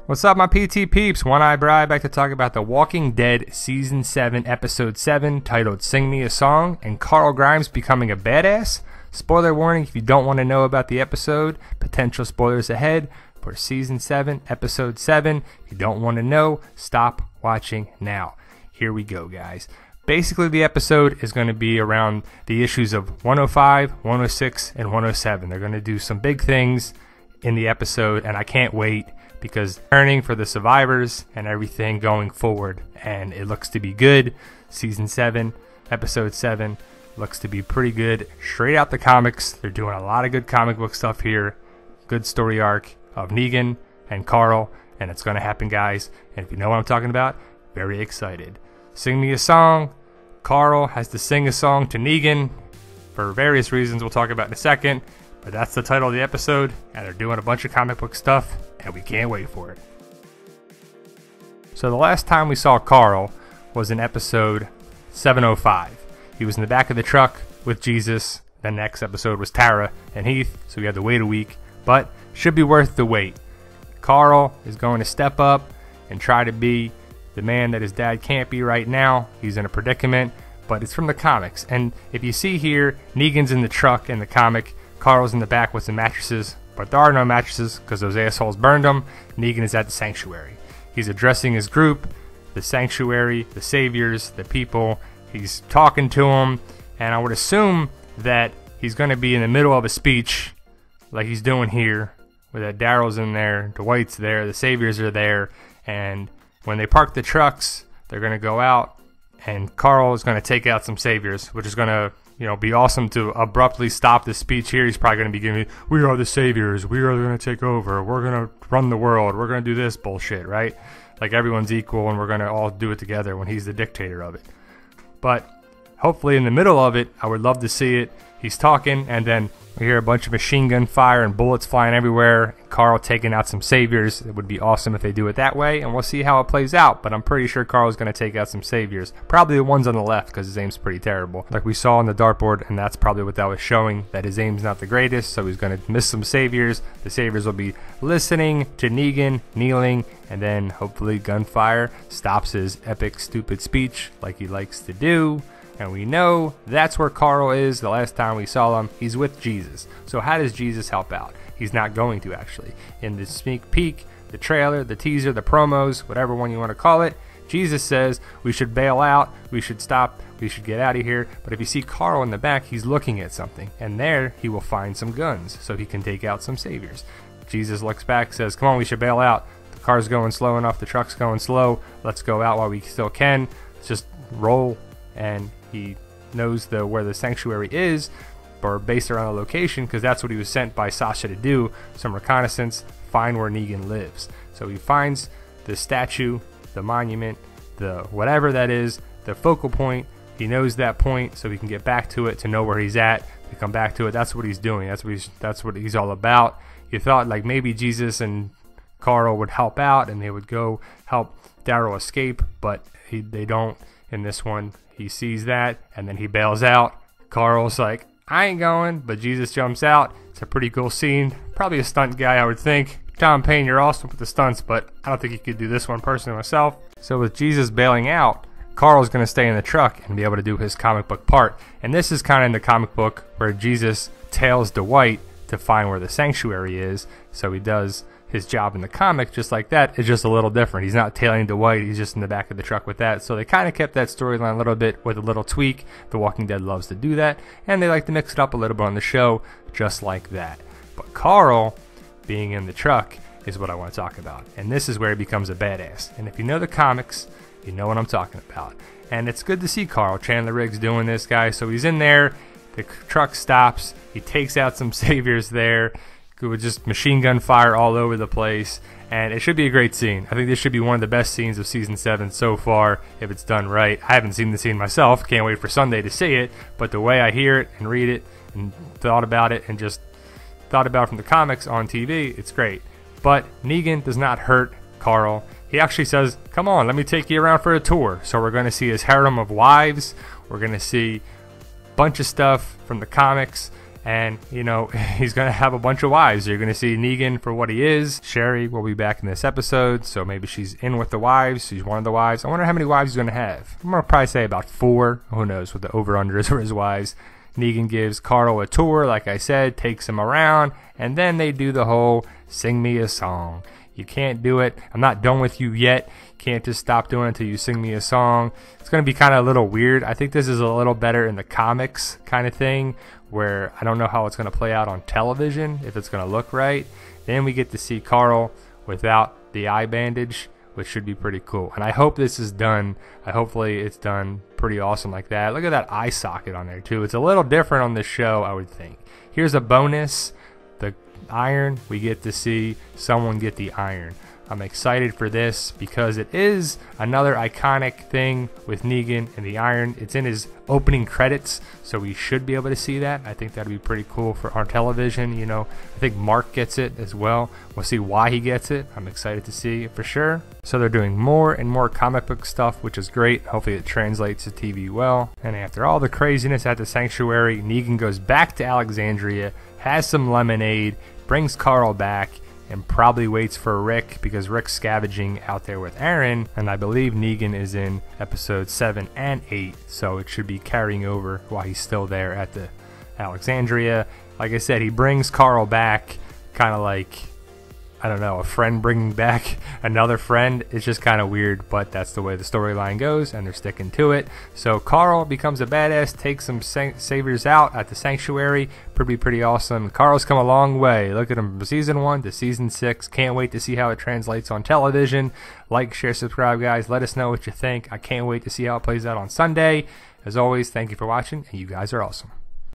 What's up, my PT peeps? One Eye Bri back to talk about The Walking Dead Season 7, Episode 7, titled Sing Me a Song, and Carl Grimes becoming a badass. Spoiler warning if you don't want to know about the episode, potential spoilers ahead for Season 7, Episode 7. If you don't want to know, stop watching now. Here we go, guys. Basically, the episode is going to be around the issues of 105, 106, and 107. They're going to do some big things in the episode, and I can't wait because turning for the survivors and everything going forward, and it looks to be good. Season 7, Episode 7 looks to be pretty good. Straight out the comics, they're doing a lot of good comic book stuff here. Good story arc of Negan and Carl, and it's going to happen, guys. And if you know what I'm talking about, very excited. Sing me a song. Carl has to sing a song to Negan for various reasons we'll talk about in a second. But that's the title of the episode, and they're doing a bunch of comic book stuff, and we can't wait for it. So the last time we saw Carl was in episode 705. He was in the back of the truck with Jesus. The next episode was Tara and Heath, so we had to wait a week, but should be worth the wait. Carl is going to step up and try to be the man that his dad can't be right now. He's in a predicament, but it's from the comics. And if you see here, Negan's in the truck in the comic, Carl's in the back with some mattresses, but there are no mattresses because those assholes burned them. Negan is at the sanctuary. He's addressing his group, the sanctuary, the saviors, the people. He's talking to them, and I would assume that he's going to be in the middle of a speech like he's doing here, where that Daryl's in there, Dwight's there, the saviors are there, and when they park the trucks, they're going to go out, and Carl is going to take out some saviors, which is going to be awesome to abruptly stop the speech here. He's probably going to be giving, we are the saviors, we are going to take over, we're going to run the world, we're going to do this bullshit, right? Like everyone's equal and we're going to all do it together when he's the dictator of it. But hopefully in the middle of it, I would love to see it. He's talking, and then we hear a bunch of machine gun fire and bullets flying everywhere. Carl taking out some saviors. It would be awesome if they do it that way, and we'll see how it plays out. But I'm pretty sure Carl's going to take out some saviors. Probably the ones on the left, because his aim's pretty terrible. Like we saw on the dartboard, and that's probably what that was showing, that his aim's not the greatest, so he's going to miss some saviors. The saviors will be listening to Negan, kneeling, and then hopefully gunfire stops his epic, stupid speech like he likes to do. And we know that's where Carl is. The last time we saw him, he's with Jesus. So how does Jesus help out? He's not going to, actually. In the sneak peek, the trailer, the teaser, the promos, whatever one you want to call it, Jesus says we should bail out, we should stop, we should get out of here. But if you see Carl in the back, he's looking at something. And there he will find some guns so he can take out some saviors. Jesus looks back, says, come on, we should bail out. The car's going slow enough, the truck's going slow. Let's go out while we still can. Let's just roll. And he knows where the sanctuary is, or based around the location, because that's what he was sent by Sasha to do, some reconnaissance, find where Negan lives. So he finds the statue, the monument, the whatever that is, the focal point. He knows that point, so he can get back to it, to know where he's at, to come back to it. That's what he's doing. That's what he's all about. You thought like maybe Jesus and Carl would help out, and they would go help Daryl escape, but they don't in this one. He sees that, and then he bails out. Carl's like, I ain't going, but Jesus jumps out. It's a pretty cool scene. Probably a stunt guy, I would think. Tom Payne, you're awesome with the stunts, but I don't think you could do this one personally myself. So with Jesus bailing out, Carl's going to stay in the truck and be able to do his comic book part. And this is kind of in the comic book where Jesus tails Dwight to find where the sanctuary is. So he does his job in the comic just like that. It's just a little different. He's not tailing Dwight, he's just in the back of the truck with that. So they kind of kept that storyline a little bit with a little tweak. The Walking Dead loves to do that, and they like to mix it up a little bit on the show just like that. But Carl being in the truck is what I want to talk about, and this is where he becomes a badass. And if you know the comics, you know what I'm talking about. And it's good to see Carl Chandler Riggs doing this, guys. So he's in there, the truck stops, he takes out some saviors there with just machine gun fire all over the place, and it should be a great scene. I think this should be one of the best scenes of Season 7 so far, if it's done right. I haven't seen the scene myself, can't wait for Sunday to see it, but the way I hear it and read it and thought about it and just thought about it from the comics on TV, it's great. But Negan does not hurt Carl. He actually says, come on, let me take you around for a tour. So we're going to see his harem of wives, we're going to see a bunch of stuff from the comics, And, you know, he's going to have a bunch of wives. You're going to see Negan for what he is. Sherry will be back in this episode, so maybe she's in with the wives. She's one of the wives. I wonder how many wives he's going to have. I'm going to probably say about 4. Who knows what the over-under is for his wives. Negan gives Carl a tour, like I said, takes him around, and then they do the whole sing me a song. You can't do it. I'm not done with you yet. You can't just stop doing it until you sing me a song. It's going to be kind of a little weird. I think this is a little better in the comics kind of thing, where I don't know how it's going to play out on television, if it's going to look right. Then we get to see Carl without the eye bandage, which should be pretty cool. And I hope this is done. Hopefully it's done pretty awesome like that. Look at that eye socket on there too. It's a little different on this show, I would think. Here's a bonus. The iron, we get to see someone get the iron. I'm excited for this because it is another iconic thing with Negan and the iron. It's in his opening credits, so we should be able to see that. I think that'd be pretty cool for our television. You know, I think Mark gets it as well. We'll see why he gets it. I'm excited to see it for sure. So they're doing more and more comic book stuff, which is great. Hopefully it translates to TV well. And after all the craziness at the sanctuary, Negan goes back to Alexandria, has some lemonade, brings Carl back, and probably waits for Rick because Rick's scavenging out there with Aaron, and I believe Negan is in episodes 7 and 8, so it should be carrying over while he's still there at the Alexandria. Like I said, he brings Carl back kind of like, I don't know, a friend bringing back another friend. It's just kind of weird, but that's the way the storyline goes, and they're sticking to it. So Carl becomes a badass, takes some saviors out at the sanctuary. Pretty awesome. Carl's come a long way. Look at him from season 1 to season 6. Can't wait to see how it translates on television. Like, share, subscribe, guys. Let us know what you think. I can't wait to see how it plays out on Sunday. As always, thank you for watching, and you guys are awesome.